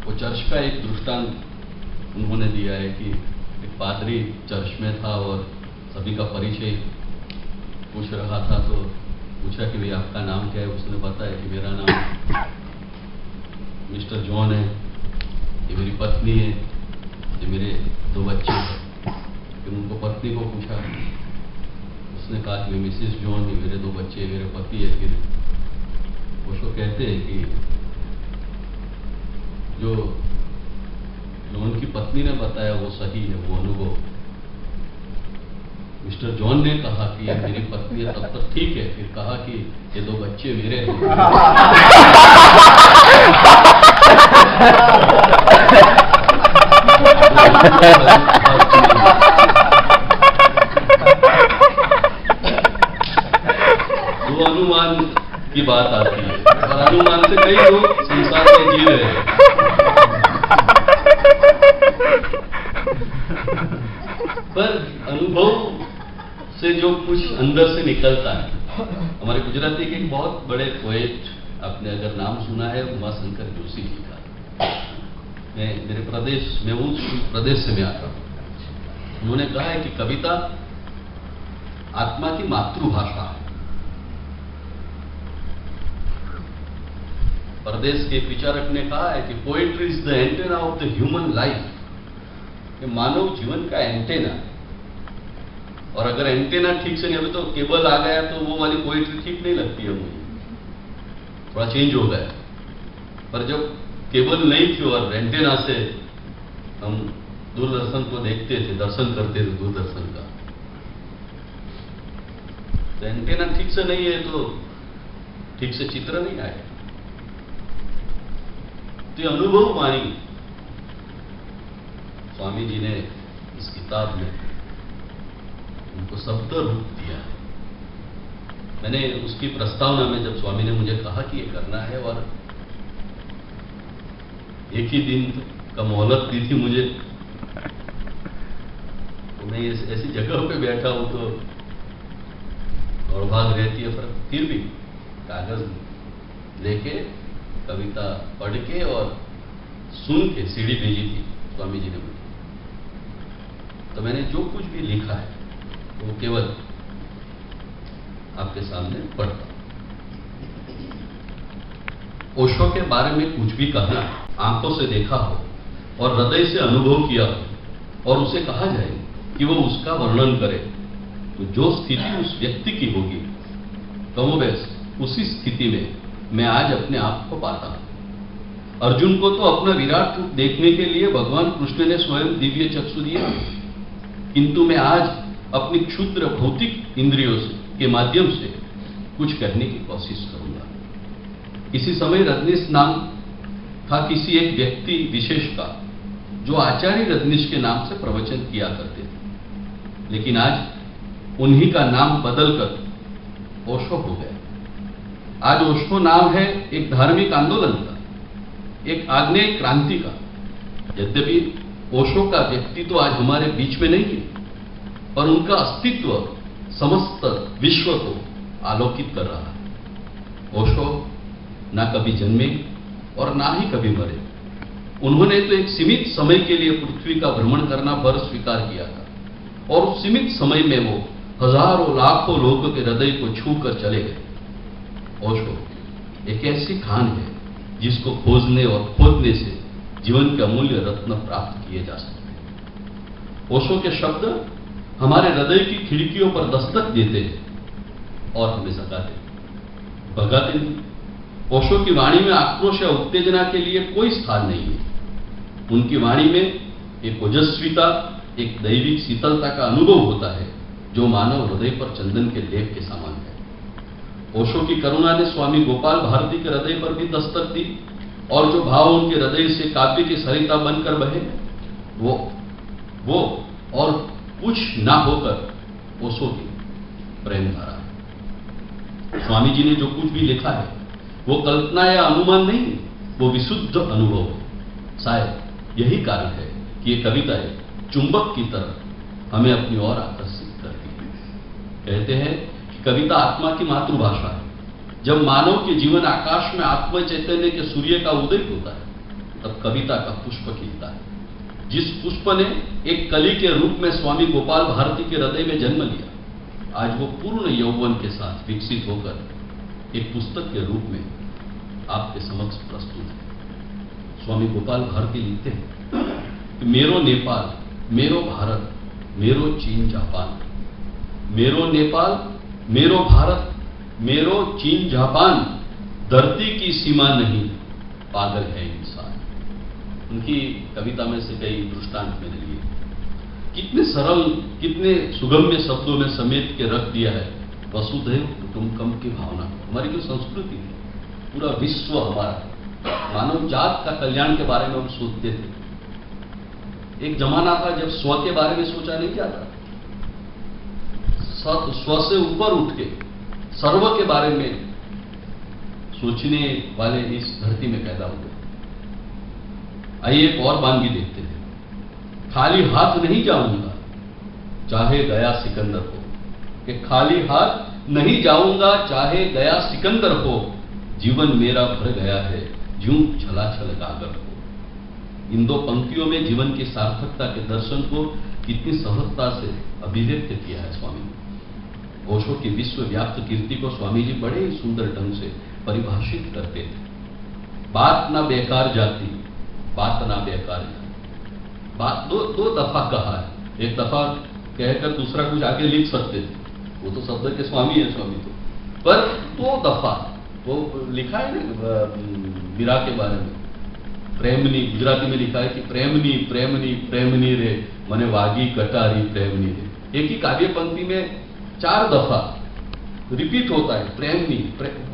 वो चर्च का एक दृष्टांत उन्होंने दिया है कि एक पादरी चर्च में था और सभी का परिचय पूछ रहा था, तो पूछा कि भाई आपका नाम क्या है। उसने बताया कि मेरा नाम मिस्टर जॉन है, ये मेरी पत्नी है, ये मेरे 2 बच्चे हैं। फिर उनको पत्नी को पूछा, उसने कहा कि मिसेस जॉन, ये मेरे 2 बच्चे, मेरे पति है। फिर उसको कहते हैं कि जो उनकी पत्नी ने बताया वो सही है, वो अनुभव। मिस्टर जॉन ने कहा कि ये मेरी पत्नी है, तब तक ठीक है। फिर कहा कि ये 2 बच्चे मेरे हैं। वो अनुमान की बात आती है और अनुमान से कई लोग संसार में जी रहे हैं। पर अनुभव से जो कुछ अंदर से निकलता है, हमारे गुजराती के एक बहुत बड़े पोएट, आपने अगर नाम सुना है, उमाशंकर जोशी जी का। मेरे प्रदेश में, उस प्रदेश से मैं आता हूं। उन्होंने कहा है कि कविता आत्मा की मातृभाषा है। प्रदेश के विचारक ने कहा है कि poetry is the antenna of the human life. ये मानव जीवन का एंटेना। और अगर एंटेना ठीक से नहीं, अभी तो केबल आ गया तो वो वाली पोएट्री ठीक नहीं लगती है मुझे, थोड़ा चेंज हो गया। पर जब केबल नहीं थी और एंटेना से हम दूरदर्शन को देखते थे, दर्शन करते थे दूरदर्शन का, तो एंटेना ठीक से नहीं है तो ठीक से चित्र नहीं आए। तो अनुभव वाणी स्वामी जी ने इस किताब में उनको शब्द रूप दिया है। मैंने उसकी प्रस्तावना में जब स्वामी ने मुझे कहा कि ये करना है, और एक ही दिन का मोहलत दी थी मुझे, तो मैं ऐसी जगह पे बैठा हूं तो और भाग रहती है, पर फिर भी कागज लेके कविता पढ़ के और सुन के सीडी भेजी थी स्वामी जी ने मुझे। तो मैंने जो कुछ भी लिखा है वो केवल आपके सामने पढ़ता। ओशो के बारे में कुछ भी कहना, आंखों से देखा हो और हृदय से अनुभव किया हो और उसे कहा जाए कि वो उसका वर्णन करे, तो जो स्थिति उस व्यक्ति की होगी, कमोबेश उसी स्थिति में मैं आज अपने आप को पाता हूं। अर्जुन को तो अपना विराट रूप देखने के लिए भगवान कृष्ण ने स्वयं दिव्य चक्षु दिया, किंतु मैं आज अपनी क्षुद्र भौतिक इंद्रियों के माध्यम से कुछ कहने की कोशिश करूंगा। किसी समय रजनीश नाम था किसी एक व्यक्ति विशेष का, जो आचार्य रजनीश के नाम से प्रवचन किया करते थे, लेकिन आज उन्हीं का नाम बदलकर ओशो हो गया। आज ओशो नाम है एक धार्मिक आंदोलन का, एक आग्नेय क्रांति का। यद्यपि ओशो का व्यक्तित्व आज हमारे बीच में नहीं है, पर उनका अस्तित्व समस्त विश्व को आलोकित कर रहा है। ओशो ना कभी जन्मे और ना ही कभी मरे। उन्होंने तो एक सीमित समय के लिए पृथ्वी का भ्रमण करना वर स्वीकार किया था, और उस सीमित समय में वो हजारों लाखों लोगों के हृदय को छूकर चले गए। ओशो एक ऐसी खान है जिसको खोजने और खोदने से जीवन के अमूल्य रत्न प्राप्त किए जा सकते हैं। ओशो के शब्द हमारे हृदय की खिड़कियों पर दस्तक देते हैं और हमें जगाते हैं, भगाते नहीं। ओशो की वाणी में आक्रोश या उत्तेजना के लिए कोई स्थान नहीं है। उनकी वाणी में एक ओजस्विता, एक दैविक शीतलता का अनुभव होता है, जो मानव हृदय पर चंदन के लेप के समान है। ओशो की करुणा ने स्वामी गोपाल भारती के हृदय पर भी दस्तक दी, और जो भाव उनके हृदय से काव्य की सरिता बनकर बहे, वो और कुछ ना होकर ओशो की प्रेम धारा है। स्वामी जी ने जो कुछ भी लिखा है वो कल्पना या अनुमान नहीं, वो विशुद्ध अनुभव है। शायद यही कारण है कि ये कविताएं चुंबक की तरह हमें अपनी ओर आकर्षित करती है। कहते हैं कि कविता आत्मा की मातृभाषा है। जब मानव के जीवन आकाश में आत्म चैतन्य के सूर्य का उदय होता है, तब कविता का पुष्प खिलता है। जिस पुष्प ने एक कली के रूप में स्वामी गोपाल भारती के हृदय में जन्म लिया, आज वो पूर्ण यौवन के साथ विकसित होकर एक पुस्तक के रूप में आपके समक्ष प्रस्तुत है। स्वामी गोपाल भारती लिखते हैं कि मेरो नेपाल, मेरो भारत, मेरो चीन जापान, मेरो नेपाल, मेरो भारत, मेरो चीन जापान, धरती की सीमा नहीं, पागल है इंसान। उनकी कविता में से कई दृष्टांत मैंने लिए। कितने सरल, कितने सुगम्य शब्दों में समेट के रख दिया है वसुधैव कुटुंबकम की भावना। हमारी जो संस्कृति है, पूरा विश्व हमारा, मानव जात का कल्याण के बारे में हम सोचते थे। एक जमाना था जब स्व के बारे में सोचा नहीं जाता, स्व से ऊपर उठ के सर्व के बारे में सोचने वाले इस धरती में पैदा हुए। आइए एक और वानगी देखते हैं। खाली हाथ नहीं जाऊंगा चाहे गया सिकंदर हो, कि खाली हाथ नहीं जाऊंगा चाहे गया सिकंदर हो, जीवन मेरा भर गया है यूं छलाछल गागर हो। इन दो पंक्तियों में जीवन की सार्थकता के दर्शन को कितनी सहजता से अभिव्यक्त किया है स्वामी ने। ओशो की विश्वव्याप्त कीर्ति को स्वामी जी बड़े ही सुंदर ढंग से परिभाषित करते थे। बात ना बेकार जाती, बात ना बेकार जाती। बात दो दफा कहा है। एक दफा कहकर दूसरा कुछ आगे लिख सकते थे, वो तो शब्द के स्वामी है स्वामी तो, पर दो दफा वो लिखा है ना मीरा के बारे में। प्रेमनी, गुजराती में लिखा है कि प्रेमनी प्रेमनी प्रेमनी रे मने वागी कटारी प्रेमनी रे। एक ही काव्य पंक्ति में 4 दफा रिपीट होता है प्रेमनी।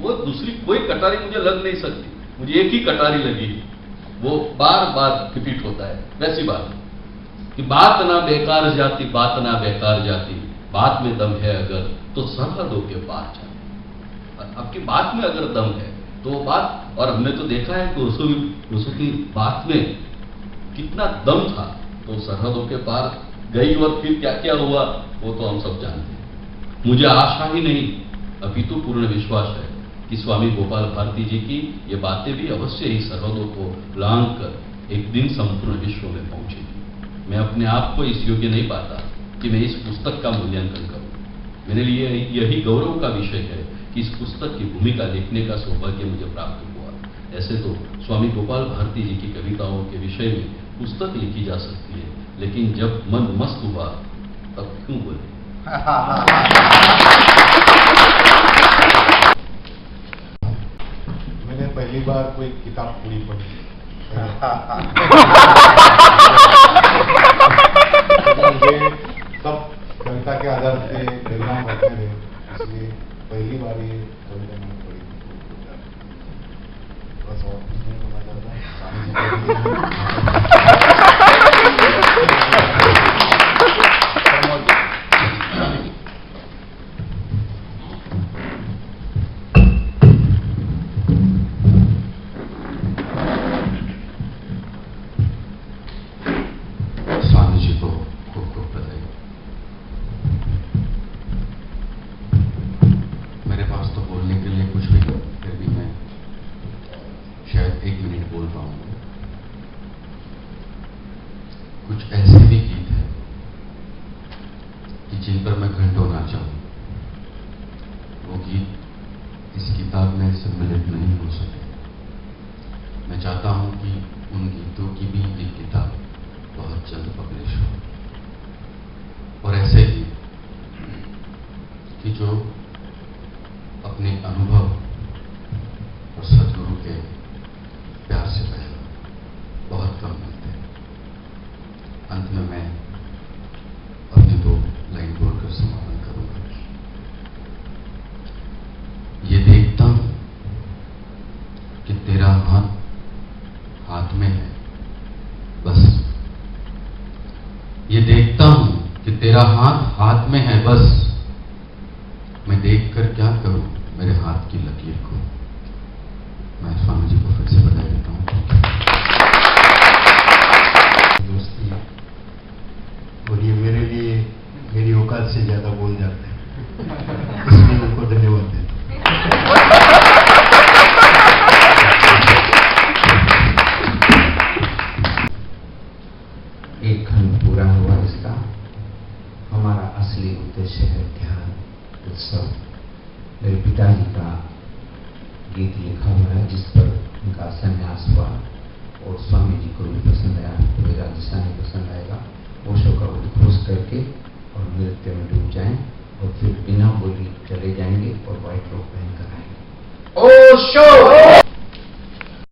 वो दूसरी कोई कटारी मुझे लग नहीं सकती, मुझे एक ही कटारी लगी, वो बार बार रिपीट होता है। वैसी बात कि बात ना बेकार जाती, बात ना बेकार जाती, बात में दम है अगर तो सरहदों के पार जाती। आपकी बात में अगर दम है तो वो बात, और हमने तो देखा है कि उसकी की बात में कितना दम था, तो सरहदों के पार गई और फिर क्या क्या हुआ वो तो हम सब जानते हैं। मुझे आशा ही नहीं अपितु पूर्ण विश्वास है कि स्वामी गोपाल भारती जी की ये बातें भी अवश्य ही सरहदों को लांघ कर एक दिन संपूर्ण विश्व में पहुंचेगी। मैं अपने आप को इस योग्य नहीं पाता कि मैं इस पुस्तक का मूल्यांकन करूं। मेरे लिए यही गौरव का विषय है कि इस पुस्तक की भूमिका लिखने का सौभाग्य मुझे प्राप्त हुआ। ऐसे तो स्वामी गोपाल भारती जी की कविताओं के विषय में पुस्तक लिखी जा सकती है, लेकिन जब मन मस्त हुआ तब क्यों बोले। मैंने पहली बार कोई किताब पूरी पढ़ी। मुझे सब कविता के आधार से प्रेरणा करते थे, इसलिए पहली बार ये कविता मैंने पढ़ी। बस और कुछ नहीं बोलना चाहता। कुछ ऐसे भी गीत हैं कि जिन पर मैं घंटों ना चाहूं, वो गीत इस किताब में सम्मिलित नहीं हो सके। मैं चाहता हूं कि उन गीतों की भी एक किताब बहुत जल्द पब्लिश हो, और ऐसे ही कि जो अपने अनुभव और सदगुरु के प्यार से पहले बहुत कम मिलते हैं। अंत में मैं अपनी 2 लाइन बोलकर समापन करूंगा। ये देखता हूं कि तेरा हाथ हाथ में है बस। ये देखता हूं कि तेरा हाथ हाथ में है बस। मैं देखकर क्या करूं मेरे हाथ की लकीर को। मैं स्वामी जी को फिर से बधाई देता हूं। दोस्ती और ये मेरे लिए मेरी औकात से ज्यादा बोल जाते हैं, इसलिए उनको धन्यवाद देता हूं। असली उद्देश्य है ध्यान उत्सव। मेरे पिताजी का गीत लिखा हुआ है जिस पर उनका संन्यास हुआ और स्वामी जी को भी पसंद आया, पूरे राजस्थान में पसंद आएगा। ओशो का उद्घोष करके और नृत्य में डूब जाएं और फिर बिना बोली चले जाएंगे और व्हाइट रोब पहन कर आएंगे। ओशो